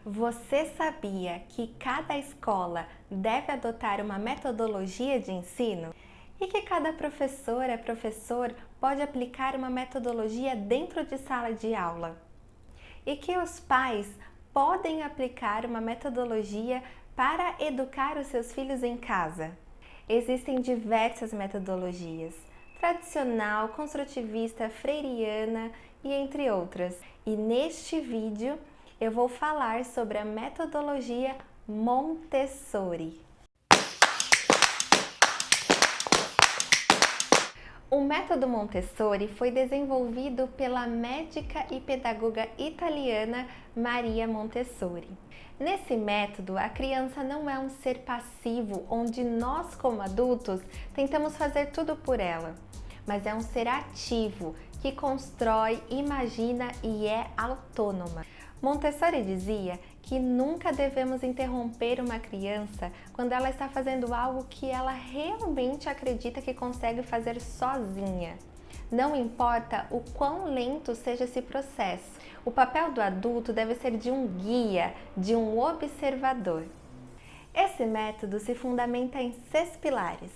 Você sabia que cada escola deve adotar uma metodologia de ensino? E que cada professor pode aplicar uma metodologia dentro de sala de aula? E que os pais podem aplicar uma metodologia para educar os seus filhos em casa? Existem diversas metodologias, tradicional, construtivista, freiriana e entre outras. E neste vídeo eu vou falar sobre a metodologia Montessori. O método Montessori foi desenvolvido pela médica e pedagoga italiana Maria Montessori. Nesse método, a criança não é um ser passivo onde nós, como adultos, tentamos fazer tudo por ela, mas é um ser ativo que constrói, imagina e é autônoma. Montessori dizia que nunca devemos interromper uma criança quando ela está fazendo algo que ela realmente acredita que consegue fazer sozinha. Não importa o quão lento seja esse processo, o papel do adulto deve ser de um guia, de um observador. Esse método se fundamenta em 6 pilares.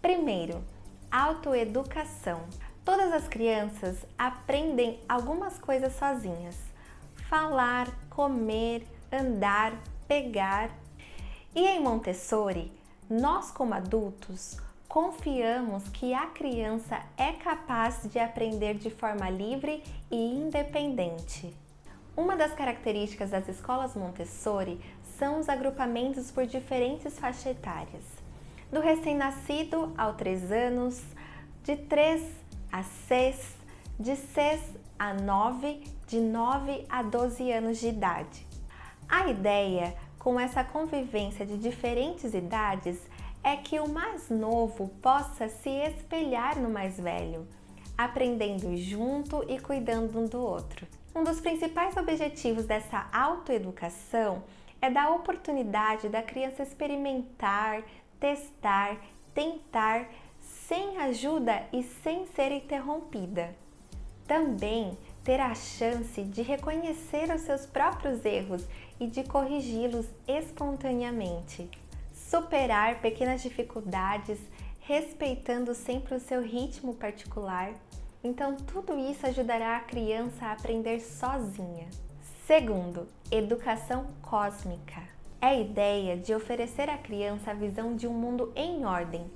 Primeiro, autoeducação. Todas as crianças aprendem algumas coisas sozinhas. Falar, comer, andar, pegar. E em Montessori, nós como adultos confiamos que a criança é capaz de aprender de forma livre e independente. Uma das características das escolas Montessori são os agrupamentos por diferentes faixas etárias. Do recém-nascido aos 3 anos, de 3 a 6, de 6 a 9, de 9 a 12 anos de idade. A ideia com essa convivência de diferentes idades é que o mais novo possa se espelhar no mais velho, aprendendo junto e cuidando um do outro. Um dos principais objetivos dessa autoeducação é dar a oportunidade da criança experimentar, testar, tentar, sem ajuda e sem ser interrompida. Também ter a chance de reconhecer os seus próprios erros e de corrigi-los espontaneamente. Superar pequenas dificuldades, respeitando sempre o seu ritmo particular. Então, tudo isso ajudará a criança a aprender sozinha. Segundo, educação cósmica. É a ideia de oferecer à criança a visão de um mundo em ordem,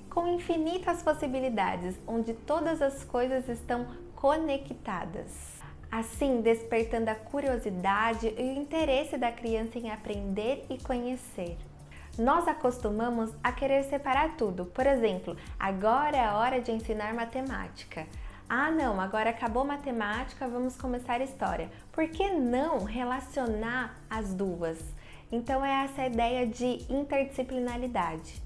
com infinitas possibilidades, onde todas as coisas estão conectadas. Assim, despertando a curiosidade e o interesse da criança em aprender e conhecer. Nós acostumamos a querer separar tudo. Por exemplo, agora é a hora de ensinar matemática. Ah, não, agora acabou matemática, vamos começar história. Por que não relacionar as duas? Então é essa a ideia de interdisciplinaridade.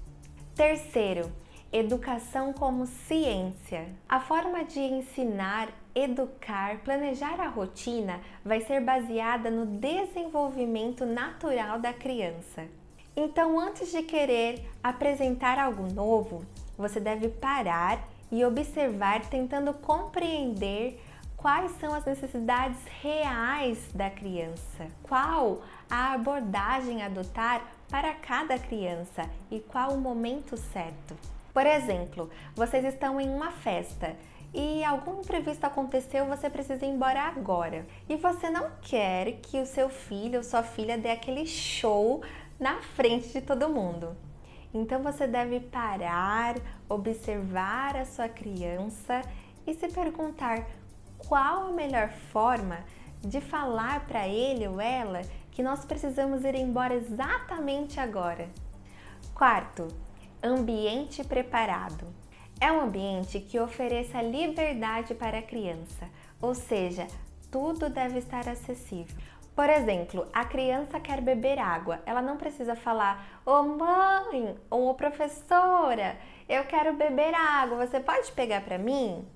Terceiro, educação como ciência. A forma de ensinar, educar, planejar a rotina vai ser baseada no desenvolvimento natural da criança. Então, antes de querer apresentar algo novo, você deve parar e observar, tentando compreender quais são as necessidades reais da criança, qual a abordagem a adotar para cada criança e qual o momento certo. Por exemplo, vocês estão em uma festa e algum imprevisto aconteceu, você precisa ir embora agora. E você não quer que o seu filho ou sua filha dê aquele show na frente de todo mundo. Então você deve parar, observar a sua criança e se perguntar qual a melhor forma de falar para ele ou ela que nós precisamos ir embora exatamente agora. Quarto, ambiente preparado. É um ambiente que ofereça liberdade para a criança, ou seja, tudo deve estar acessível. Por exemplo, a criança quer beber água, ela não precisa falar: "Ô mãe, ou professora, eu quero beber água, você pode pegar para mim?"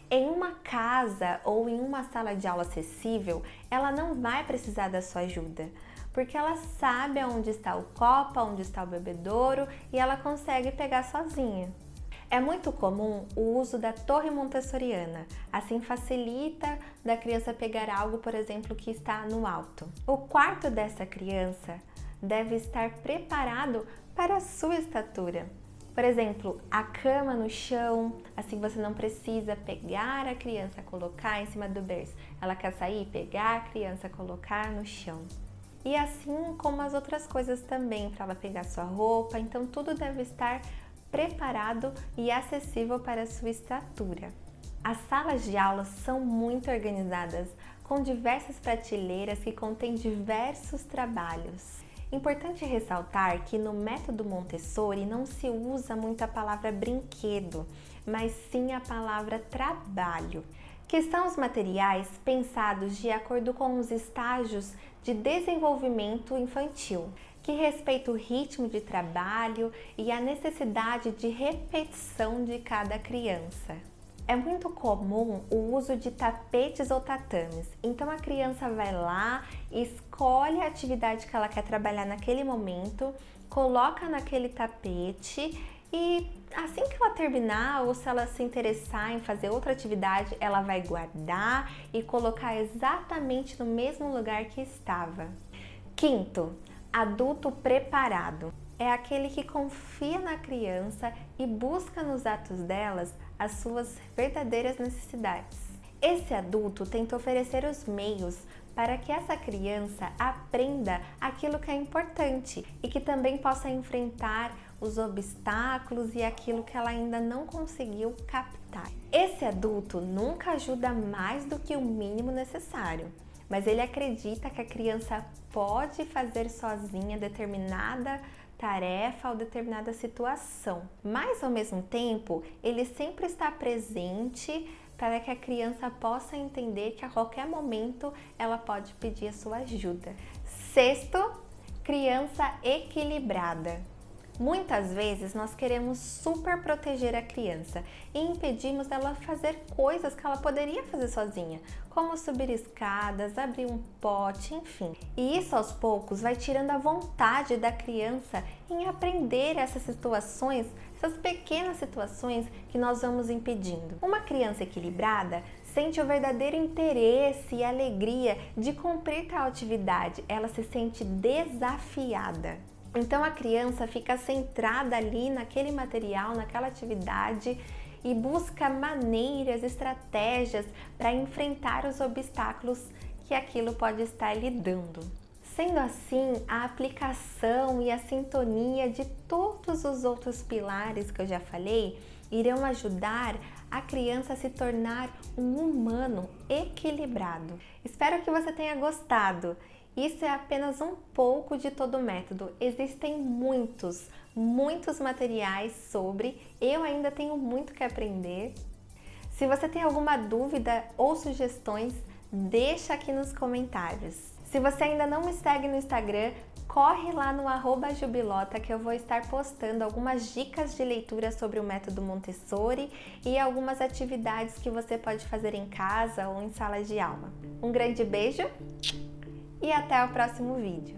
Em uma casa ou em uma sala de aula acessível, ela não vai precisar da sua ajuda, porque ela sabe onde está o copo, onde está o bebedouro e ela consegue pegar sozinha. É muito comum o uso da torre montessoriana, assim facilita da criança pegar algo, por exemplo, que está no alto. O quarto dessa criança deve estar preparado para a sua estatura. Por exemplo, a cama no chão, assim você não precisa pegar a criança, colocar em cima do berço. Ela quer sair, pegar a criança, colocar no chão. E assim como as outras coisas também, para ela pegar sua roupa, então tudo deve estar preparado e acessível para a sua estatura. As salas de aula são muito organizadas, com diversas prateleiras que contêm diversos trabalhos. Importante ressaltar que no método Montessori não se usa muito a palavra brinquedo, mas sim a palavra trabalho, que são os materiais pensados de acordo com os estágios de desenvolvimento infantil, que respeita o ritmo de trabalho e a necessidade de repetição de cada criança. É muito comum o uso de tapetes ou tatames, então a criança vai lá, escolhe a atividade que ela quer trabalhar naquele momento, coloca naquele tapete e assim que ela terminar ou se ela se interessar em fazer outra atividade, ela vai guardar e colocar exatamente no mesmo lugar que estava. Quinto, adulto preparado. É aquele que confia na criança e busca nos atos delas as suas verdadeiras necessidades. Esse adulto tenta oferecer os meios para que essa criança aprenda aquilo que é importante e que também possa enfrentar os obstáculos e aquilo que ela ainda não conseguiu captar. Esse adulto nunca ajuda mais do que o mínimo necessário, mas ele acredita que a criança pode fazer sozinha determinada tarefa ou determinada situação, mas ao mesmo tempo ele sempre está presente para que a criança possa entender que a qualquer momento ela pode pedir a sua ajuda. Sexto, criança equilibrada. Muitas vezes nós queremos super proteger a criança e impedimos dela fazer coisas que ela poderia fazer sozinha, como subir escadas, abrir um pote, enfim. E isso aos poucos vai tirando a vontade da criança em aprender essas situações, essas pequenas situações que nós vamos impedindo. Uma criança equilibrada sente o verdadeiro interesse e alegria de cumprir tal atividade, ela se sente desafiada. Então a criança fica centrada ali naquele material, naquela atividade e busca maneiras, estratégias para enfrentar os obstáculos que aquilo pode estar lhe dando. Sendo assim, a aplicação e a sintonia de todos os outros pilares que eu já falei irão ajudar a criança a se tornar um humano equilibrado. Espero que você tenha gostado. Isso é apenas um pouco de todo o método. Existem muitos materiais sobre. Eu ainda tenho muito que aprender. Se você tem alguma dúvida ou sugestões, deixa aqui nos comentários. Se você ainda não me segue no Instagram, corre lá no @jubilota que eu vou estar postando algumas dicas de leitura sobre o método Montessori e algumas atividades que você pode fazer em casa ou em sala de aula. Um grande beijo! E até o próximo vídeo.